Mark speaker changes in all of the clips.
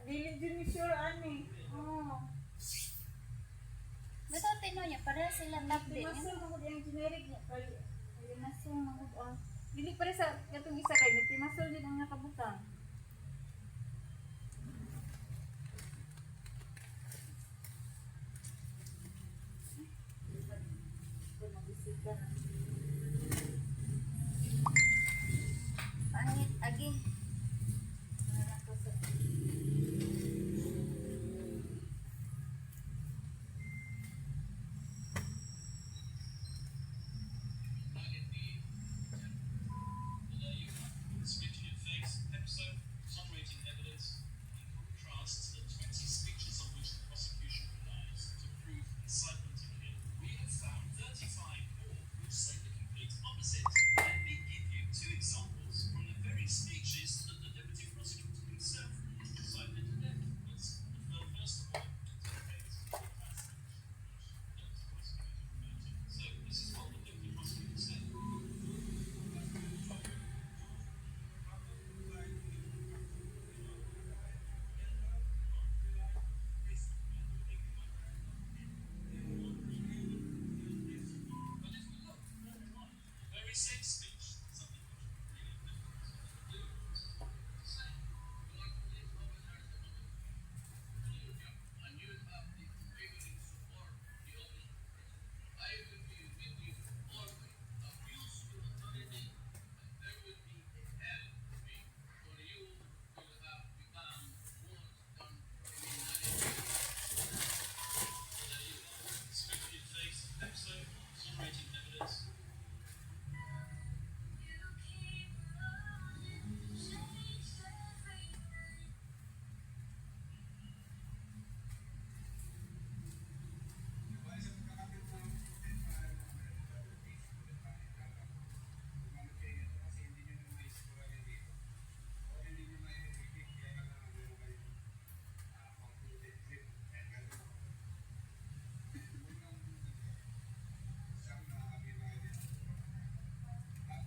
Speaker 1: Dili din ni sure ani. Oh.
Speaker 2: Basta tino niya, para sila update niya.
Speaker 1: Timasol mo yung generic niya. Kaya nasol mo ko. Dili pare sa katong isa kay timasol din ang nakabutang.
Speaker 2: Pangit, agi.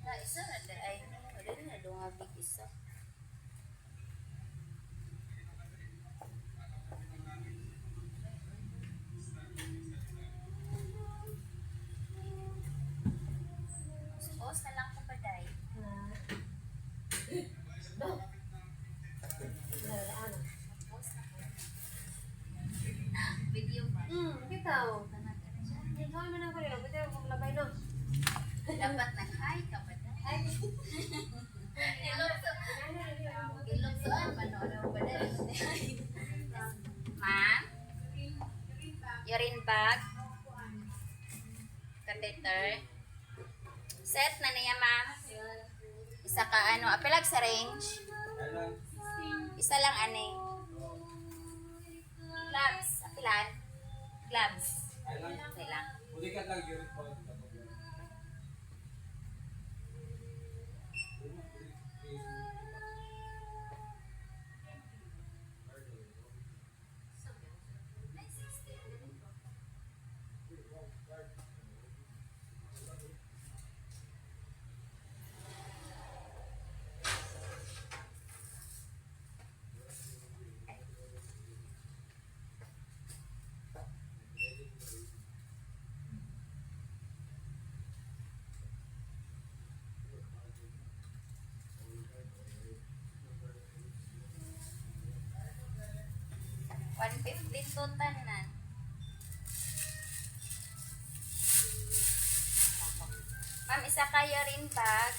Speaker 2: Na isa na da ay wala na dungabig isa. Suppose na lang ko pa day. Suppose na ko. Video ba?
Speaker 1: Kita o.
Speaker 2: Tanag ka na siya.
Speaker 1: Ikaw man ako rin. Pwede ako maglabay no.
Speaker 2: Dapat nag-hi ka pa day. Ilog panood mo ba day? Ma'am? Urine bag? Catheter? Set na niya, ma'am? Isa ka ano? Apilag sa range? Isa lang ani. Gloves? Apilan? Gloves? Okay lang.
Speaker 3: Bulikan lang yun po.
Speaker 2: $150 total na. Ma'am, isa ka urine bag,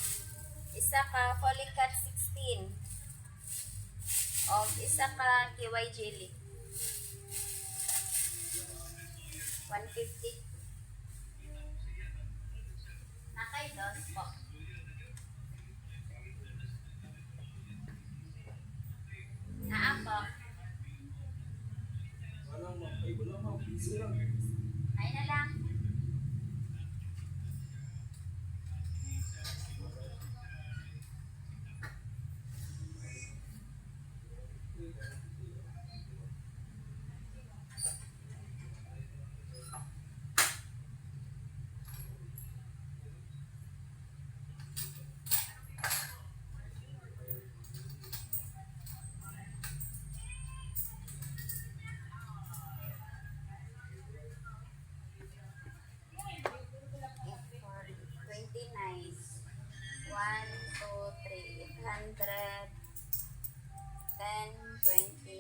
Speaker 2: isa ka Folicat 16, o isa ka KY jelly. 150. Nakay dos po. Naa po. Ay na lang.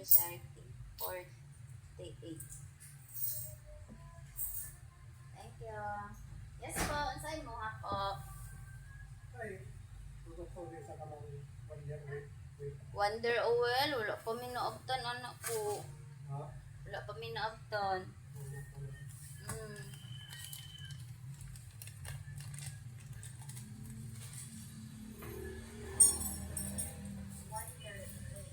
Speaker 2: 48. Thank you. Yes po, unsain mo ako?
Speaker 3: Ay, tututuloy sa kamang banyan, wait.
Speaker 2: Wonder Oil, wala pa minaabtan anak ko.
Speaker 3: Ha?
Speaker 2: Wala pa minaabtan. Mm. Wonder Oil.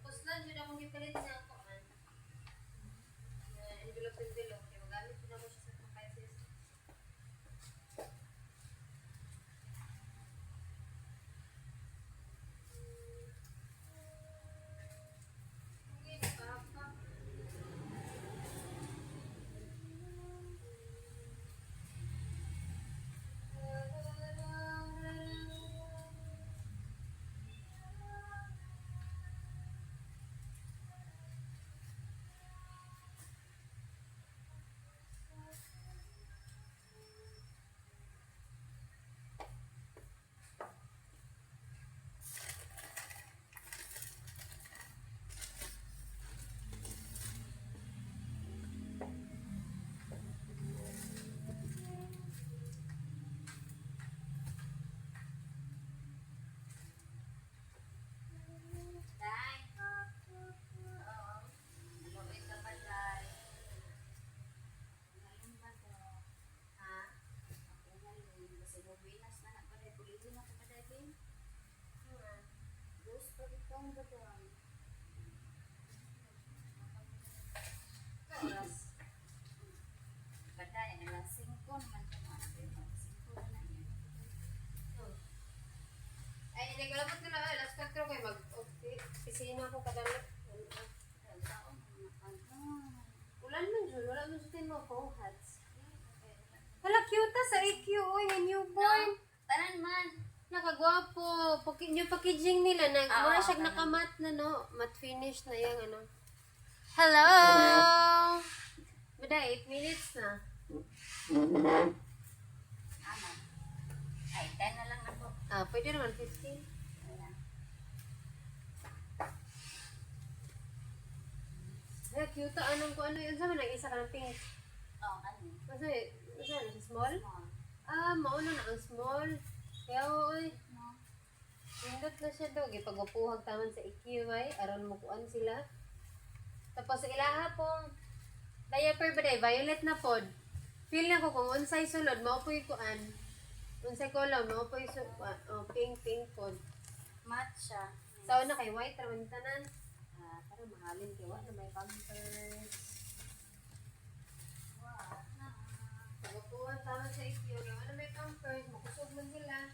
Speaker 2: Kuslan yun akong gipalit niya ako. Envelope. Kaya magamit ko na ko siya sa mga prices. Okay, nakahapa. Day. Oo. Maluoy ka pa, Day. Ngayon ba to? Ha? Ako ngayon. Kasi buwinas na pa, Day. Pulidin ako pa, Day, Bin. Ha? Diyos, pagkitong ba, Day? Oras. Baday, alas 5 naman ito, mga Day. 5 na na yun. Ay, hindi ko lapot ko na. Alas 4 kayo mag-okay.
Speaker 4: Pisina ko kadali. Ulan man dyan, wala man dyan mo ko hats. Hala, cute sa EQ, oy, yung newborn.
Speaker 2: Tanan man.
Speaker 4: Nakagwapo. Yung packaging nila, mura siyang
Speaker 2: tanan.
Speaker 4: nakamat na, no? Matte finish na yung ano. Hello! Bada, 8 minutes na.
Speaker 2: Ama. Ay, 10 na lang ako.
Speaker 4: Pwede naman 15.
Speaker 2: Ayan.
Speaker 4: Ay, cute. Anong ko ano yun? Saan man nag-isa ka ng pink?
Speaker 2: Oh, ano?
Speaker 4: Kasi, small?
Speaker 2: Small.
Speaker 4: Mauna na ang small. Kaya, oy.
Speaker 2: No?
Speaker 4: Pindot na siya daw. Gipag-upuhag taman sa EQY. Aron mo kuan sila. Tapos sa ilaha pong diaper ba day? Violet na pod. Feel na ko kung unsay sulod. Maupoy kuan. Unsay color. Maupoy pink pod.
Speaker 2: Matcha.
Speaker 4: Sa una kay white. Raman tanan. Para mahalin kay wa na may pampers.
Speaker 2: Wow.
Speaker 4: Pag-upuhan taman sa EQY. Kaya wala may pampers. Makusog man sila.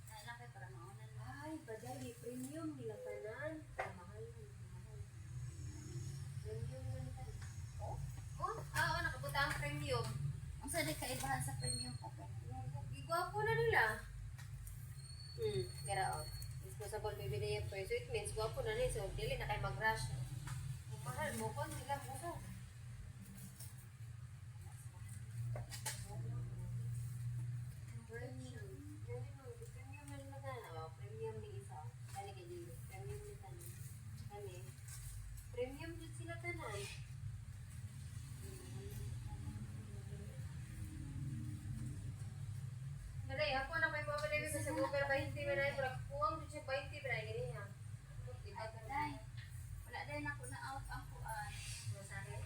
Speaker 2: Ay, lang kayo para maunan lang.
Speaker 4: Ay, badali. Premium nila tanan. Mahal na. Mahal. Premium man tanan.
Speaker 2: Oh?
Speaker 4: Oo, nakabuta ang premium.
Speaker 2: Ang sa di kaibahan sa premium okay.
Speaker 4: Igwapo na nila. Gara out. Disposable baby diaper. So it means gwapo na nila. So dili na kayo mag-rush. Kung mahal mo ko, nila puso. Premium. Premium na nila tanan. Premium ni isa. Kani kay dili. Premium ni tanan. Kani. Premium din sila tanan. Dali, ako na may mabalik sa Google 20 minay, pero kuwang dito siya 20 minay, gani ha.
Speaker 2: Ay, paday. Wala din ako na out ang kuan.
Speaker 4: Masahe?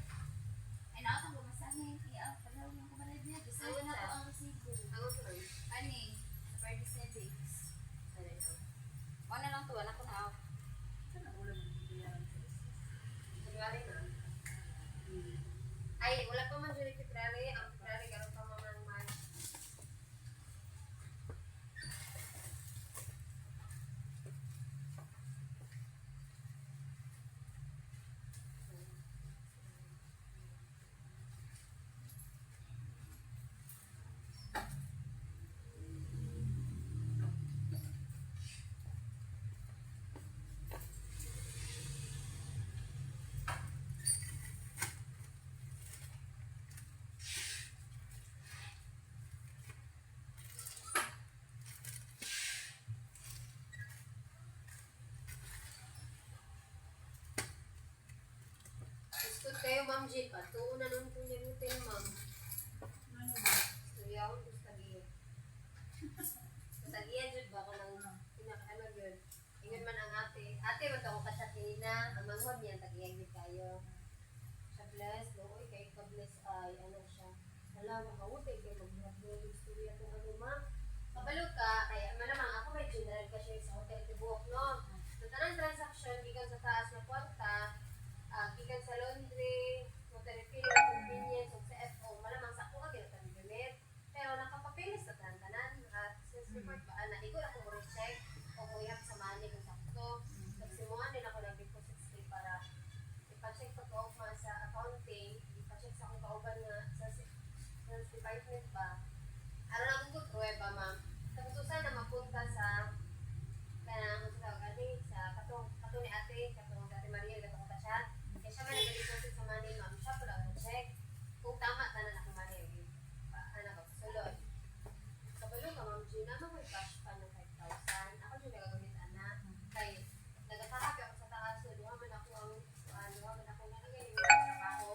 Speaker 2: Ay, na out ang bumasahe. I-out pala yung kumalad niya. Gusto na ako ang resibo.
Speaker 4: Ako ko lang.
Speaker 2: Ani, sa Party Civics.
Speaker 4: Dali lang.
Speaker 2: Wala lang to, wala ko na out.
Speaker 4: Saan na ulo ng bibiyaran sa February na. Ay, wala pa man dyan yung February. Ang February, gano'n pa man ang March. Ma'am Jill pa. Tuon na nun kung yung hotel, ma'am.
Speaker 1: Ano ba?
Speaker 4: Tuyaw, gusto tagiya. Tagiya, Jud ba ko nang pinakaano yun. Ingon man ang ate. Ate, ba't ako kasatin na? Ang manghod niya, tagiya yun kayo. Siya bless. Looy, kayo ka-bless ay, ano siya. Wala, makawutay kayo mag-hirap-hirap yung istorya kung ano, ma'am. Kabalo ka, kaya malamang ako may general kasi sa hotel Tibuok, no? So, tanang transaction, gikan sa taas na kwarta, gikan sa laundry, water refill, convenience, o sa FO, malamang sa ako agad ang gamit. Pero nakapapilis sa tanan at since report ba, naigol ako mo check o muyap sa money kung sakto. Nagsimuhan din ako nag-deposit slip para ipacheck ko to sa accounting, ipacheck sa akong kauban nga sa department ba. Araw na kong pruweba, ma'am. Tapos usan na mapunta sa kanang sa katong ni ate, katong ate Maria, katong ta siya. Kaya siya man nag-deposit sa money, ma'am. Siya po lang check kung tama tanan ako money. Ano ko, sulod. Kabalo ka, ma'am Gina, may cash pa ng 5,000. Ako yung nagagamit, ana. Kaya nagkakahapi ako sa taas, so duha man ako nalagay yung trabaho.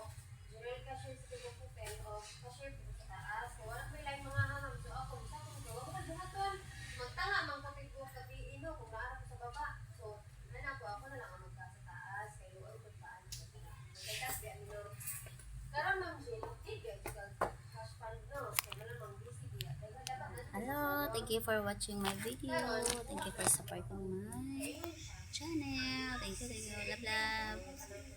Speaker 4: General cashier sa Tibuok Hotel o cashier po sa taas. So, wala may lang mga hamam. So, ako, sa akong gawa ko magbuhaton. Magtanga, magkapigbuok gabi ino, kung naarap ko sa baba. So, ako na lang ang magka sa taas. Kaya luwag ko paan sa taas. Magkakas, kaya nilo. Karoon, Ma'am Jill, cash fund, no? Kaya malamang busy diya.
Speaker 2: Hello, thank you for watching my video. Thank you for supporting my channel. Thank you. Love, love.